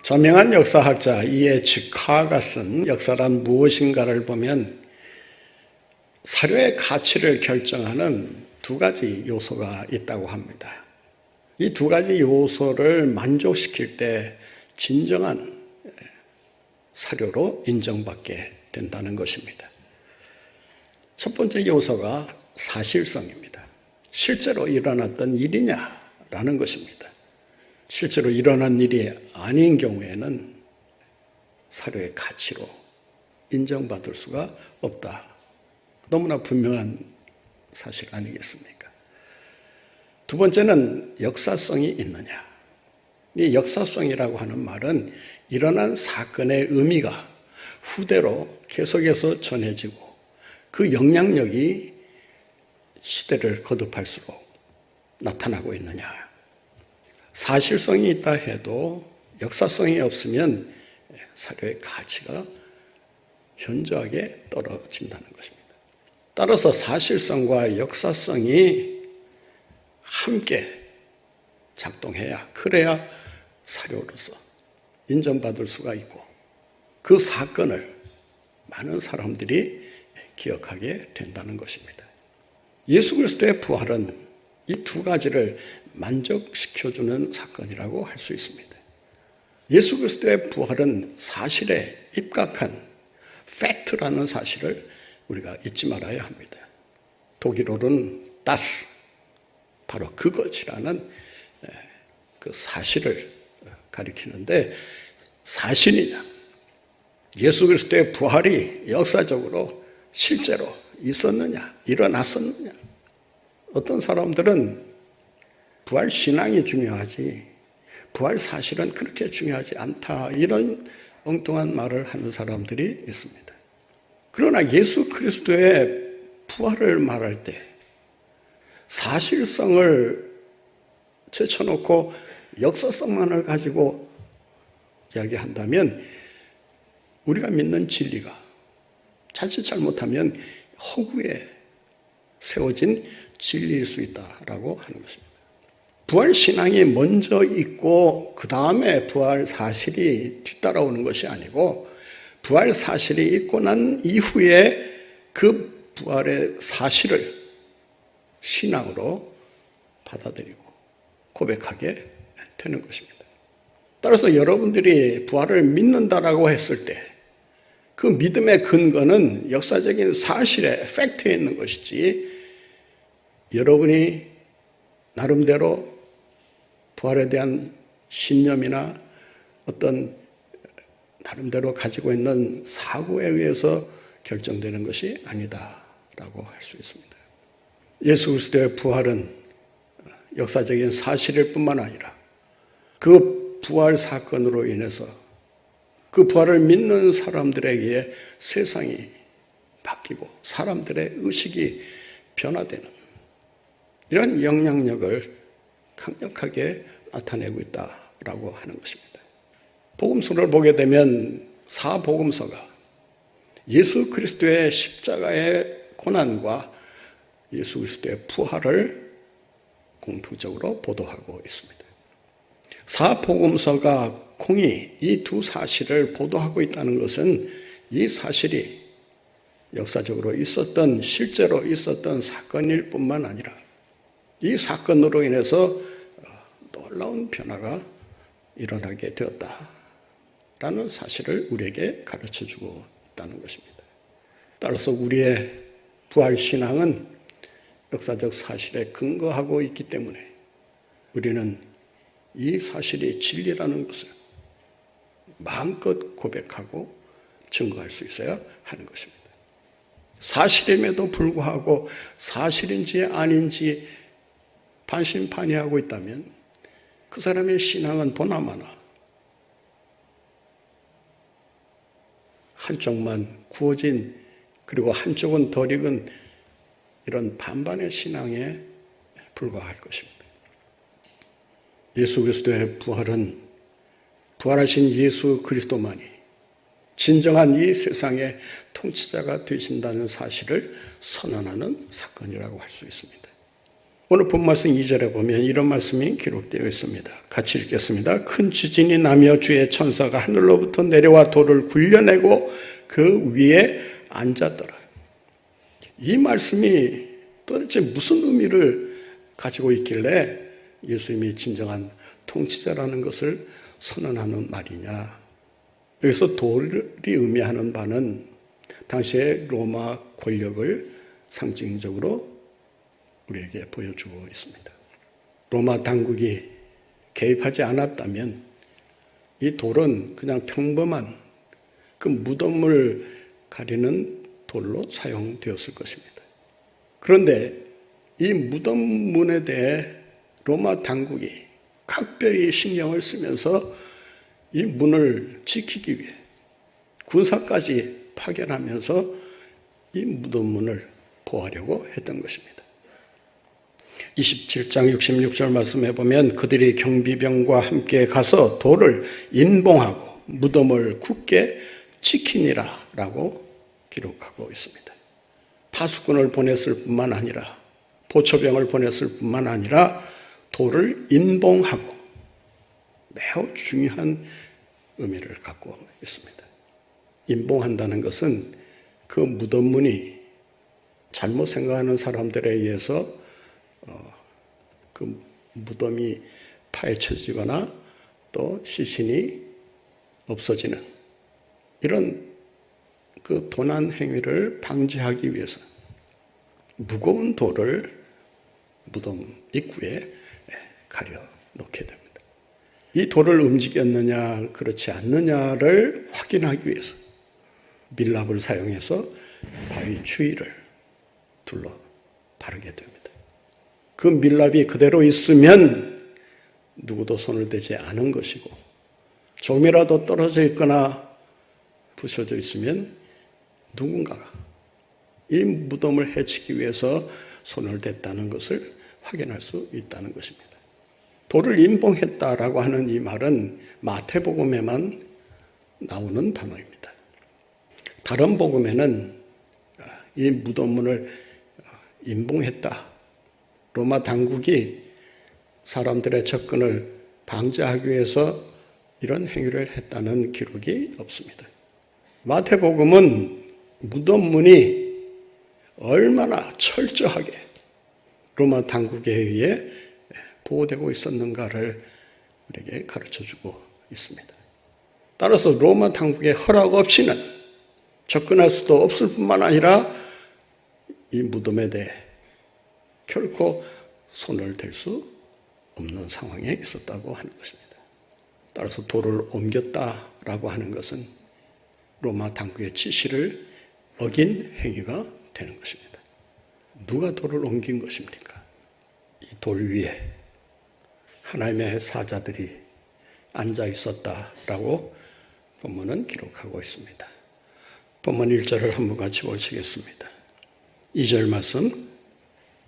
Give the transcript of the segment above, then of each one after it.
저명한 역사학자 E.H. 카가 쓴 역사란 무엇인가를 보면 사료의 가치를 결정하는 두 가지 요소가 있다고 합니다. 이 두 가지 요소를 만족시킬 때 진정한 사료로 인정받게 된다는 것입니다. 첫 번째 요소가 사실성입니다. 실제로 일어났던 일이냐라는 것입니다. 실제로 일어난 일이 아닌 경우에는 사료의 가치로 인정받을 수가 없다. 너무나 분명한 사실 아니겠습니까? 두 번째는 역사성이 있느냐. 이 역사성이라고 하는 말은 일어난 사건의 의미가 후대로 계속해서 전해지고 그 영향력이 시대를 거듭할수록 나타나고 있느냐. 사실성이 있다 해도 역사성이 없으면 사료의 가치가 현저하게 떨어진다는 것입니다. 따라서 사실성과 역사성이 함께 작동해야, 그래야 사료로서 인정받을 수가 있고 그 사건을 많은 사람들이 기억하게 된다는 것입니다. 예수 그리스도의 부활은 이 두 가지를 만족시켜주는 사건이라고 할 수 있습니다. 예수 그리스도의 부활은 사실에 입각한 팩트라는 사실을 우리가 잊지 말아야 합니다. 독일어로는 das, 바로 그것이라는 그 사실을 가리키는데, 사실이냐, 예수 그리스도의 부활이 역사적으로 실제로 있었느냐, 일어났었느냐. 어떤 사람들은 부활 신앙이 중요하지 부활 사실은 그렇게 중요하지 않다, 이런 엉뚱한 말을 하는 사람들이 있습니다. 그러나 예수 그리스도의 부활을 말할 때 사실성을 제쳐놓고 역사성만을 가지고 이야기한다면 우리가 믿는 진리가 자칫 잘못하면 허구에 세워진 진리일 수 있다라고 하는 것입니다. 부활 신앙이 먼저 있고 그 다음에 부활 사실이 뒤따라오는 것이 아니고, 부활 사실이 있고 난 이후에 그 부활의 사실을 신앙으로 받아들이고 고백하게 되는 것입니다. 따라서 여러분들이 부활을 믿는다라고 했을 때 그 믿음의 근거는 역사적인 사실에, 팩트에 있는 것이지, 여러분이 나름대로 부활에 대한 신념이나 어떤 나름대로 가지고 있는 사고에 의해서 결정되는 것이 아니다라고 할 수 있습니다. 예수 그리스도의 부활은 역사적인 사실일 뿐만 아니라 그 부활 사건으로 인해서 그 부활을 믿는 사람들에게 세상이 바뀌고 사람들의 의식이 변화되는 이런 영향력을 강력하게 나타내고 있다라고 하는 것입니다. 복음서를 보게 되면 사복음서가 예수 그리스도의 십자가의 고난과 예수 그리스도의 부활을 공통적으로 보도하고 있습니다. 사복음서가 공히 이 두 사실을 보도하고 있다는 것은 이 사실이 역사적으로 있었던, 실제로 있었던 사건일 뿐만 아니라 이 사건으로 인해서 놀라운 변화가 일어나게 되었다라는 사실을 우리에게 가르쳐주고 있다는 것입니다. 따라서 우리의 부활 신앙은 역사적 사실에 근거하고 있기 때문에 우리는 이 사실이 진리라는 것을 마음껏 고백하고 증거할 수 있어야 하는 것입니다. 사실임에도 불구하고 사실인지 아닌지 반신반의하고 있다면 그 사람의 신앙은 보나마나 한쪽만 구워진, 그리고 한쪽은 덜 익은 이런 반반의 신앙에 불과할 것입니다. 예수 그리스도의 부활은 부활하신 예수 그리스도만이 진정한 이 세상의 통치자가 되신다는 사실을 선언하는 사건이라고 할 수 있습니다. 오늘 본말씀 2절에 보면 이런 말씀이 기록되어 있습니다. 같이 읽겠습니다. 큰 지진이 나며 주의 천사가 하늘로부터 내려와 돌을 굴려내고 그 위에 앉았더라. 이 말씀이 도대체 무슨 의미를 가지고 있길래 예수님이 진정한 통치자라는 것을 선언하는 말이냐. 여기서 돌이 의미하는 바는 당시의 로마 권력을 상징적으로 우리에게 보여주고 있습니다. 로마 당국이 개입하지 않았다면 이 돌은 그냥 평범한 그 무덤을 가리는 돌로 사용되었을 것입니다. 그런데 이 무덤문에 대해 로마 당국이 각별히 신경을 쓰면서 이 문을 지키기 위해 군사까지 파견하면서 이 무덤문을 보호하려고 했던 것입니다. 27장 66절 말씀해 보면 그들이 경비병과 함께 가서 돌을 인봉하고 무덤을 굳게 지키니라 라고 기록하고 있습니다. 파수꾼을 보냈을 뿐만 아니라 보초병을 보냈을 뿐만 아니라 돌을 인봉하고 매우 중요한 의미를 갖고 있습니다. 인봉한다는 것은 그 무덤문이 잘못 생각하는 사람들에 의해서 그 무덤이 파헤쳐지거나 또 시신이 없어지는 이런 그 도난 행위를 방지하기 위해서 무거운 돌을 무덤 입구에 가려 놓게 됩니다. 이 돌을 움직였느냐 그렇지 않느냐를 확인하기 위해서 밀랍을 사용해서 바위 주위를 둘러 바르게 됩니다. 그 밀랍이 그대로 있으면 누구도 손을 대지 않은 것이고 조금이라도 떨어져 있거나 부서져 있으면 누군가가 이 무덤을 해치기 위해서 손을 댔다는 것을 확인할 수 있다는 것입니다. 돌을 인봉했다라고 하는 이 말은 마태복음에만 나오는 단어입니다. 다른 복음에는 이 무덤문을 인봉했다. 로마 당국이 사람들의 접근을 방지하기 위해서 이런 행위를 했다는 기록이 없습니다. 마태복음은 무덤문이 얼마나 철저하게 로마 당국에 의해 보호되고 있었는가를 우리에게 가르쳐주고 있습니다. 따라서 로마 당국의 허락 없이는 접근할 수도 없을 뿐만 아니라 이 무덤에 대해 결코 손을 댈 수 없는 상황에 있었다고 하는 것입니다. 따라서 돌을 옮겼다라고 하는 것은 로마 당국의 지시를 어긴 행위가 되는 것입니다. 누가 돌을 옮긴 것입니까? 이 돌 위에 하나님의 사자들이 앉아 있었다라고 본문은 기록하고 있습니다. 본문 1절을 한번 같이 보시겠습니다. 2절 말씀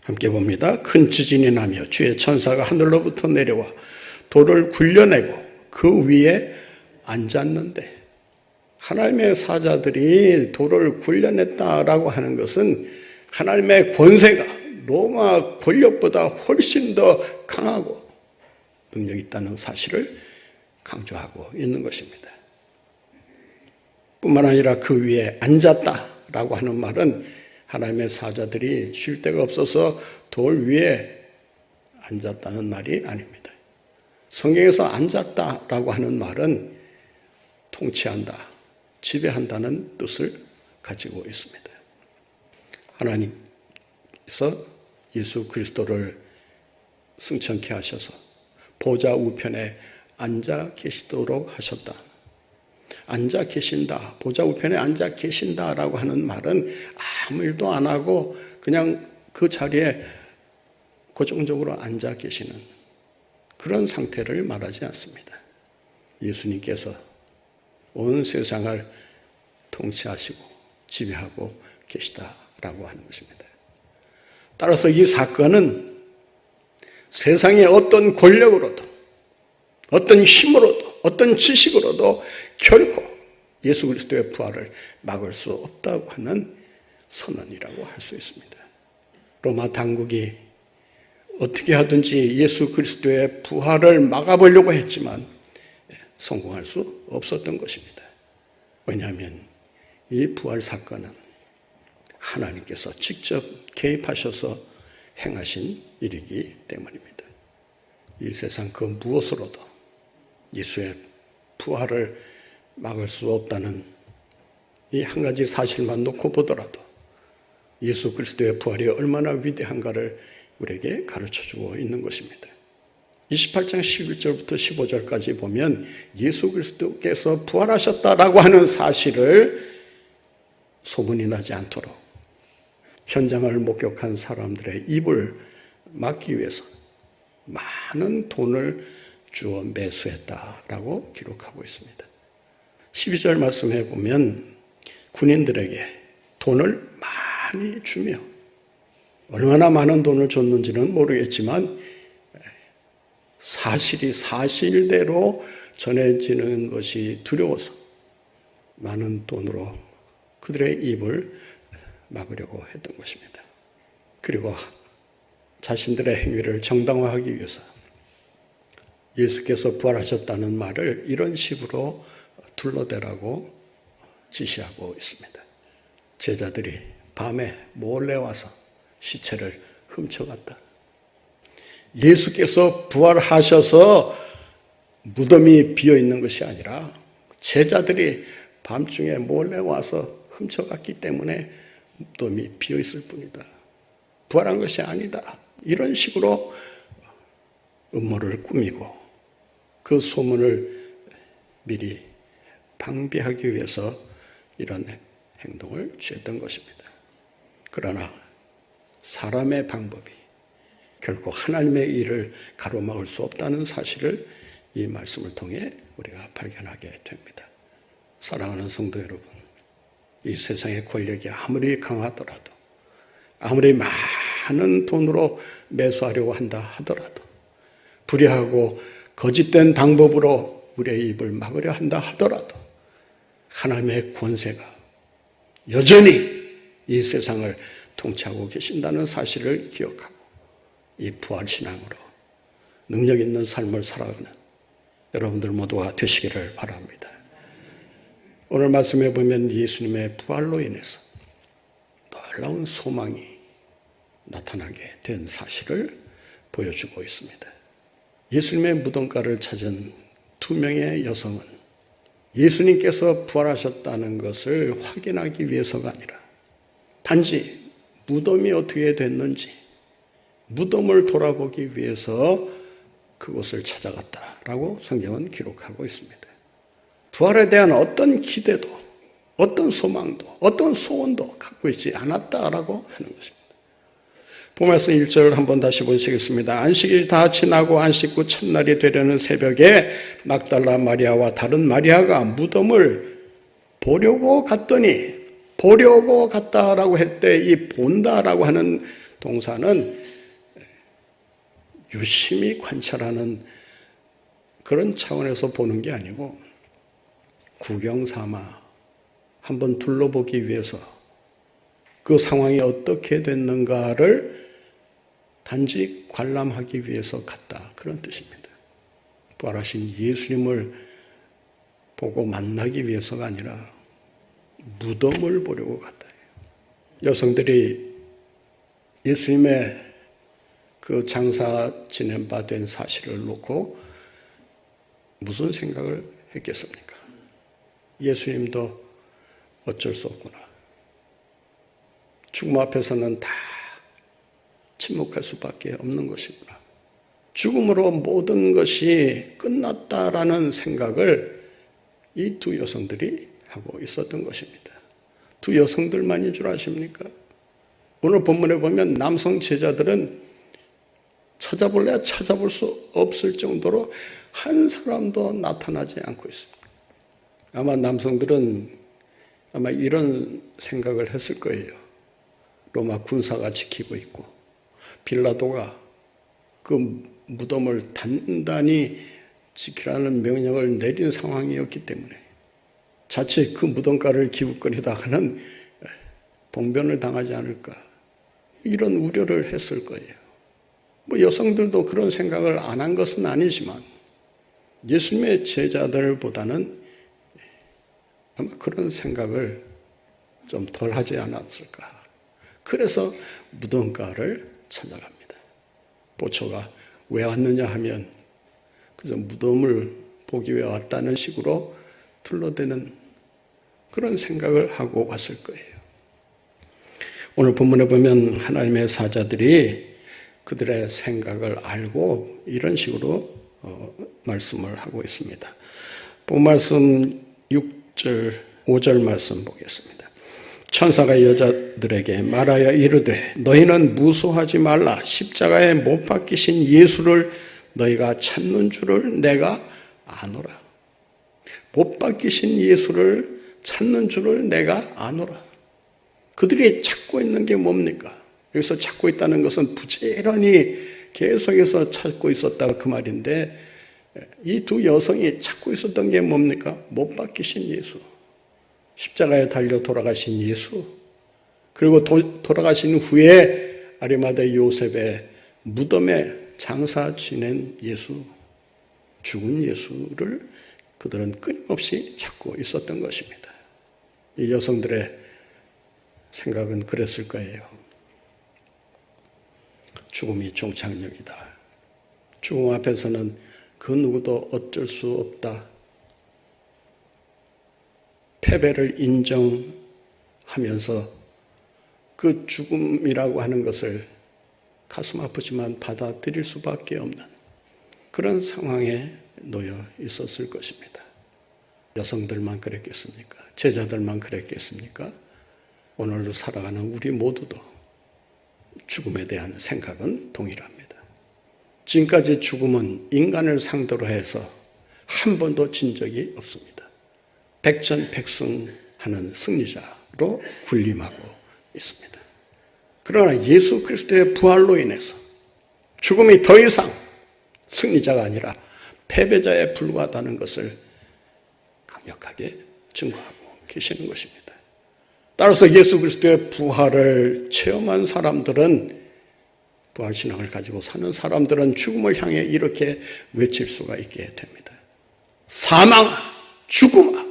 함께 봅니다. 큰 지진이 나며 주의 천사가 하늘로부터 내려와 돌을 굴려내고 그 위에 앉았는데 하나님의 사자들이 돌을 굴려냈다라고 하는 것은 하나님의 권세가 로마 권력보다 훨씬 더 강하고 능력이 있다는 사실을 강조하고 있는 것입니다. 뿐만 아니라 그 위에 앉았다라고 하는 말은 하나님의 사자들이 쉴 데가 없어서 돌 위에 앉았다는 말이 아닙니다. 성경에서 앉았다라고 하는 말은 통치한다, 지배한다는 뜻을 가지고 있습니다. 하나님께서 예수 그리스도를 승천케 하셔서 보좌 우편에 앉아 계시도록 하셨다. 앉아 계신다, 보좌 우편에 앉아 계신다라고 하는 말은 아무 일도 안 하고 그냥 그 자리에 고정적으로 앉아 계시는 그런 상태를 말하지 않습니다. 예수님께서 온 세상을 통치하시고 지배하고 계시다라고 하는 것입니다. 따라서 이 사건은 세상의 어떤 권력으로도 어떤 힘으로도 어떤 지식으로도 결코 예수 그리스도의 부활을 막을 수 없다고 하는 선언이라고 할 수 있습니다. 로마 당국이 어떻게 하든지 예수 그리스도의 부활을 막아보려고 했지만 성공할 수 없었던 것입니다. 왜냐하면 이 부활 사건은 하나님께서 직접 개입하셔서 행하신 일이기 때문입니다. 이 세상 그 무엇으로도 예수의 부활을 막을 수 없다는 이 한 가지 사실만 놓고 보더라도 예수 그리스도의 부활이 얼마나 위대한가를 우리에게 가르쳐주고 있는 것입니다. 28장 11절부터 15절까지 보면 예수 그리스도께서 부활하셨다라고 하는 사실을 소문이 나지 않도록 현장을 목격한 사람들의 입을 막기 위해서 많은 돈을 주어 매수했다라고 기록하고 있습니다. 12절 말씀해 보면 군인들에게 돈을 많이 주며 얼마나 많은 돈을 줬는지는 모르겠지만 사실이 사실대로 전해지는 것이 두려워서 많은 돈으로 그들의 입을 막으려고 했던 것입니다. 그리고 자신들의 행위를 정당화하기 위해서 예수께서 부활하셨다는 말을 이런 식으로 둘러대라고 지시하고 있습니다. 제자들이 밤에 몰래 와서 시체를 훔쳐갔다. 예수께서 부활하셔서 무덤이 비어있는 것이 아니라 제자들이 밤중에 몰래 와서 훔쳐갔기 때문에 무덤이 비어있을 뿐이다. 부활한 것이 아니다. 이런 식으로 음모를 꾸미고 그 소문을 미리 방비하기 위해서 이런 행동을 취했던 것입니다. 그러나 사람의 방법이 결코 하나님의 일을 가로막을 수 없다는 사실을 이 말씀을 통해 우리가 발견하게 됩니다. 사랑하는 성도 여러분, 이 세상의 권력이 아무리 강하더라도 아무리 많은 돈으로 매수하려고 한다 하더라도 불의하고 거짓된 방법으로 우리의 입을 막으려 한다 하더라도 하나님의 권세가 여전히 이 세상을 통치하고 계신다는 사실을 기억하고 이 부활신앙으로 능력 있는 삶을 살아가는 여러분들 모두가 되시기를 바랍니다. 오늘 말씀해 보면 예수님의 부활로 인해서 놀라운 소망이 나타나게 된 사실을 보여주고 있습니다. 예수님의 무덤가를 찾은 두 명의 여성은 예수님께서 부활하셨다는 것을 확인하기 위해서가 아니라 단지 무덤이 어떻게 됐는지 무덤을 돌아보기 위해서 그곳을 찾아갔다라고 성경은 기록하고 있습니다. 부활에 대한 어떤 기대도, 어떤 소망도, 어떤 소원도 갖고 있지 않았다라고 하는 것입니다. 본말씀 1절 한번 다시 보시겠습니다. 안식일이 다 지나고 안식 후 첫날이 되려는 새벽에 막달라 마리아와 다른 마리아가 무덤을 보려고 갔더니 보려고 갔다라고 할 때 이 본다라고 하는 동사는 유심히 관찰하는 그런 차원에서 보는 게 아니고 구경 삼아 한번 둘러보기 위해서 그 상황이 어떻게 됐는가를 단지 관람하기 위해서 갔다. 그런 뜻입니다. 부활하신 예수님을 보고 만나기 위해서가 아니라 무덤을 보려고 갔다. 여성들이 예수님의 그 장사 지낸 바 된 사실을 놓고 무슨 생각을 했겠습니까? 예수님도 어쩔 수 없구나. 죽음 앞에서는 다 침묵할 수밖에 없는 것이구나. 죽음으로 모든 것이 끝났다라는 생각을 이 두 여성들이 하고 있었던 것입니다. 두 여성들만인 줄 아십니까? 오늘 본문에 보면 남성 제자들은 찾아볼래야 찾아볼 수 없을 정도로 한 사람도 나타나지 않고 있습니다. 아마 남성들은 아마 이런 생각을 했을 거예요. 로마 군사가 지키고 있고 빌라도가 그 무덤을 단단히 지키라는 명령을 내린 상황이었기 때문에 자칫 그 무덤가를 기웃거리다가는 봉변을 당하지 않을까 이런 우려를 했을 거예요. 뭐 여성들도 그런 생각을 안 한 것은 아니지만 예수님의 제자들보다는 아마 그런 생각을 좀 덜 하지 않았을까. 그래서 무덤가를 찾아갑니다. 보초가 왜 왔느냐 하면 그저 무덤을 보기 위해 왔다는 식으로 둘러대는 그런 생각을 하고 왔을 거예요. 오늘 본문에 보면 하나님의 사자들이 그들의 생각을 알고 이런 식으로 말씀을 하고 있습니다. 본 말씀 6절, 5절 말씀 보겠습니다. 천사가 여자들에게 말하여 이르되 너희는 무수하지 말라. 십자가에 못 박히신 예수를 너희가 찾는 줄을 내가 아노라. 못 박히신 예수를 찾는 줄을 내가 아노라. 그들이 찾고 있는 게 뭡니까? 여기서 찾고 있다는 것은 부지런히 계속해서 찾고 있었다 그 말인데 이 두 여성이 찾고 있었던 게 뭡니까? 못 박히신 예수. 십자가에 달려 돌아가신 예수. 그리고 돌아가신 후에 아리마대 요셉의 무덤에 장사 지낸 예수. 죽은 예수를 그들은 끊임없이 찾고 있었던 것입니다. 이 여성들의 생각은 그랬을 거예요. 죽음이 종착역이다. 죽음 앞에서는 그 누구도 어쩔 수 없다. 패배를 인정하면서 그 죽음이라고 하는 것을 가슴 아프지만 받아들일 수밖에 없는 그런 상황에 놓여 있었을 것입니다. 여성들만 그랬겠습니까? 제자들만 그랬겠습니까? 오늘도 살아가는 우리 모두도 죽음에 대한 생각은 동일합니다. 지금까지 죽음은 인간을 상대로 해서 한 번도 진 적이 없습니다. 백전백승하는 승리자로 군림하고 있습니다. 그러나 예수 그리스도의 부활로 인해서 죽음이 더 이상 승리자가 아니라 패배자에 불과하다는 것을 강력하게 증거하고 계시는 것입니다. 따라서 예수 그리스도의 부활을 체험한 사람들은 부활신앙을 가지고 사는 사람들은 죽음을 향해 이렇게 외칠 수가 있게 됩니다. 사망아, 죽음아,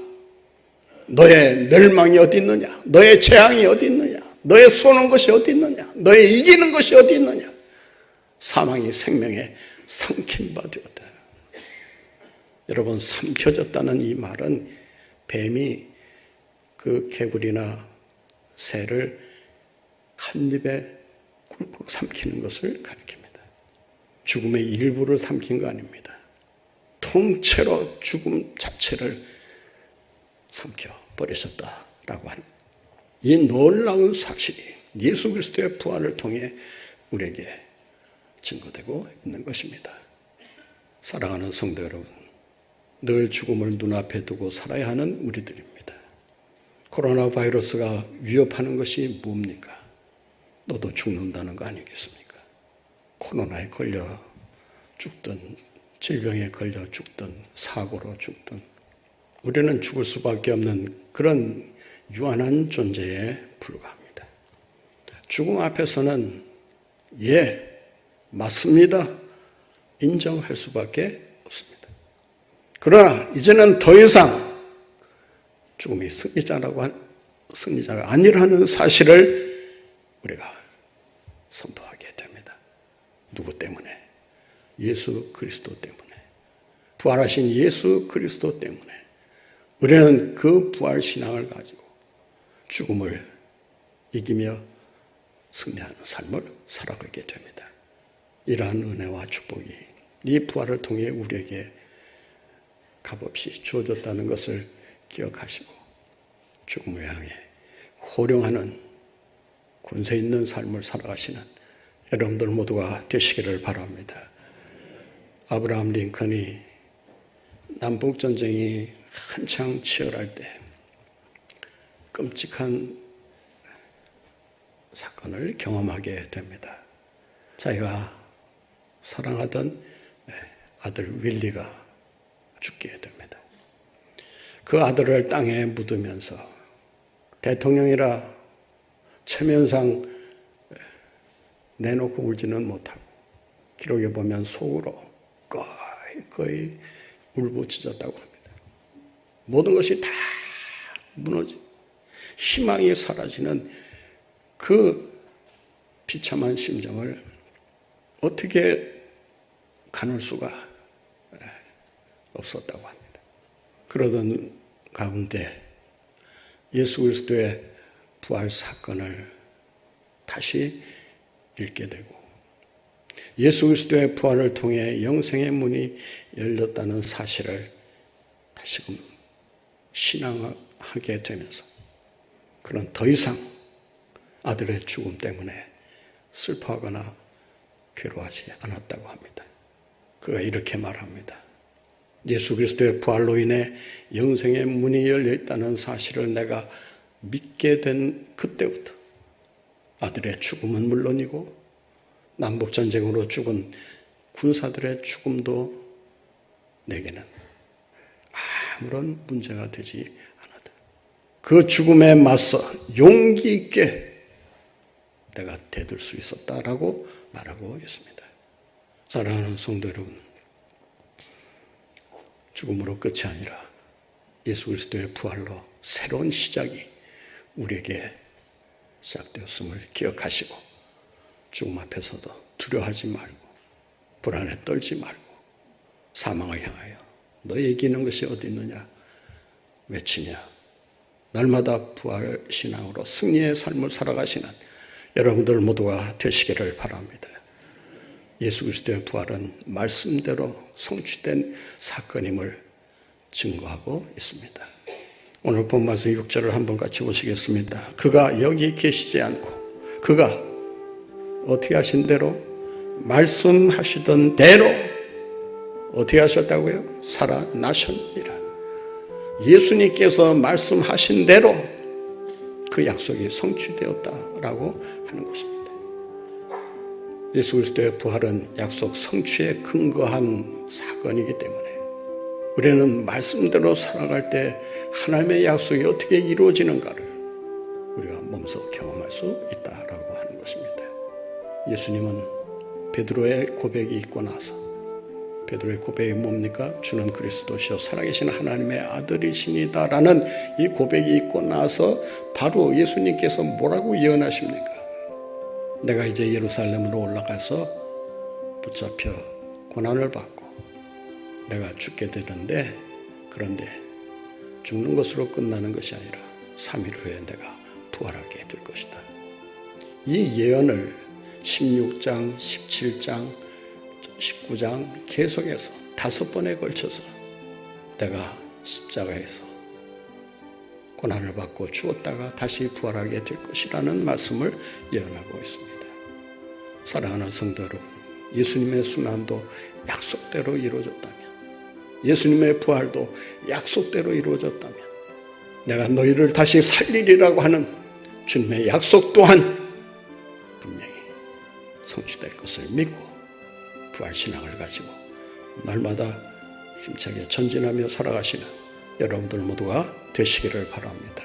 너의 멸망이 어디 있느냐? 너의 재앙이 어디 있느냐? 너의 쏘는 것이 어디 있느냐? 너의 이기는 것이 어디 있느냐? 사망이 생명에 삼킨 바 되었다. 여러분, 삼켜졌다는 이 말은 뱀이 그 개구리나 새를 한 입에 꿀꺽 삼키는 것을 가리킵니다. 죽음의 일부를 삼킨 거 아닙니다. 통째로 죽음 자체를 삼켜버리셨다라고 하는 이 놀라운 사실이 예수 그리스도의 부활을 통해 우리에게 증거되고 있는 것입니다. 사랑하는 성도 여러분, 늘 죽음을 눈앞에 두고 살아야 하는 우리들입니다. 코로나 바이러스가 위협하는 것이 뭡니까? 너도 죽는다는 거 아니겠습니까? 코로나에 걸려 죽든 질병에 걸려 죽든 사고로 죽든 우리는 죽을 수밖에 없는 그런 유한한 존재에 불과합니다. 죽음 앞에서는 예, 맞습니다. 인정할 수밖에 없습니다. 그러나 이제는 더 이상 죽음이 승리자가 아니라는 사실을 우리가 선포하게 됩니다. 누구 때문에? 예수 그리스도 때문에. 부활하신 예수 그리스도 때문에 우리는 그 부활 신앙을 가지고 죽음을 이기며 승리하는 삶을 살아가게 됩니다. 이러한 은혜와 축복이 이 부활을 통해 우리에게 값없이 주어졌다는 것을 기억하시고 죽음을 향해 호령하는 권세 있는 삶을 살아가시는 여러분들 모두가 되시기를 바랍니다. 아브라함 링컨이 남북전쟁이 한창 치열할 때 끔찍한 사건을 경험하게 됩니다. 자기가 사랑하던 아들 윌리가 죽게 됩니다. 그 아들을 땅에 묻으면서 대통령이라 체면상 내놓고 울지는 못하고 기록에 보면 속으로 거의 울부짖었다고 합니다. 모든 것이 다 무너지고 희망이 사라지는 그 비참한 심정을 어떻게 가눌 수가 없었다고 합니다. 그러던 가운데 예수 그리스도의 부활 사건을 다시 읽게 되고 예수 그리스도의 부활을 통해 영생의 문이 열렸다는 사실을 다시금 신앙하게 되면서 그는 더 이상 아들의 죽음 때문에 슬퍼하거나 괴로워하지 않았다고 합니다. 그가 이렇게 말합니다. 예수 그리스도의 부활로 인해 영생의 문이 열려 있다는 사실을 내가 믿게 된 그때부터 아들의 죽음은 물론이고 남북전쟁으로 죽은 군사들의 죽음도 내게는 아무런 문제가 되지 않았다. 그 죽음에 맞서 용기 있게 내가 대들 수 있었다라고 말하고 있습니다. 사랑하는 성도 여러분, 죽음으로 끝이 아니라 예수 그리스도의 부활로 새로운 시작이 우리에게 시작되었음을 기억하시고 죽음 앞에서도 두려워하지 말고 불안에 떨지 말고 사망을 향하여 너의 이기는 것이 어디 있느냐 외치며 날마다 부활 신앙으로 승리의 삶을 살아가시는 여러분들 모두가 되시기를 바랍니다. 예수 그리스도의 부활은 말씀대로 성취된 사건임을 증거하고 있습니다. 오늘 본 말씀 6절을 한번 같이 보시겠습니다. 그가 여기 계시지 않고 그가 어떻게 하신 대로 말씀하시던 대로 어떻게 하셨다고요? 살아나셨느니라. 예수님께서 말씀하신 대로 그 약속이 성취되었다라고 하는 것입니다. 예수 그리스도의 부활은 약속 성취에 근거한 사건이기 때문에 우리는 말씀대로 살아갈 때 하나님의 약속이 어떻게 이루어지는가를 우리가 몸소 경험할 수 있다라고 하는 것입니다. 예수님은 베드로의 고백이 있고 나서 베드로의 고백이 뭡니까? 주는 그리스도시요 살아계신 하나님의 아들이시니다라는 이 고백이 있고 나서 바로 예수님께서 뭐라고 예언하십니까? 내가 이제 예루살렘으로 올라가서 붙잡혀 고난을 받고 내가 죽게 되는데 그런데 죽는 것으로 끝나는 것이 아니라 3일 후에 내가 부활하게 될 것이다. 이 예언을 16장, 17장, 19장 계속해서 5번에 걸쳐서 내가 십자가에서 고난을 받고 죽었다가 다시 부활하게 될 것이라는 말씀을 예언하고 있습니다. 사랑하는 성도 여러분, 예수님의 순환도 약속대로 이루어졌다면 예수님의 부활도 약속대로 이루어졌다면 내가 너희를 다시 살리리라고 하는 주님의 약속 또한 분명히 성취될 것을 믿고 부활신앙을 가지고 날마다 힘차게 전진하며 살아가시는 여러분들 모두가 되시기를 바랍니다.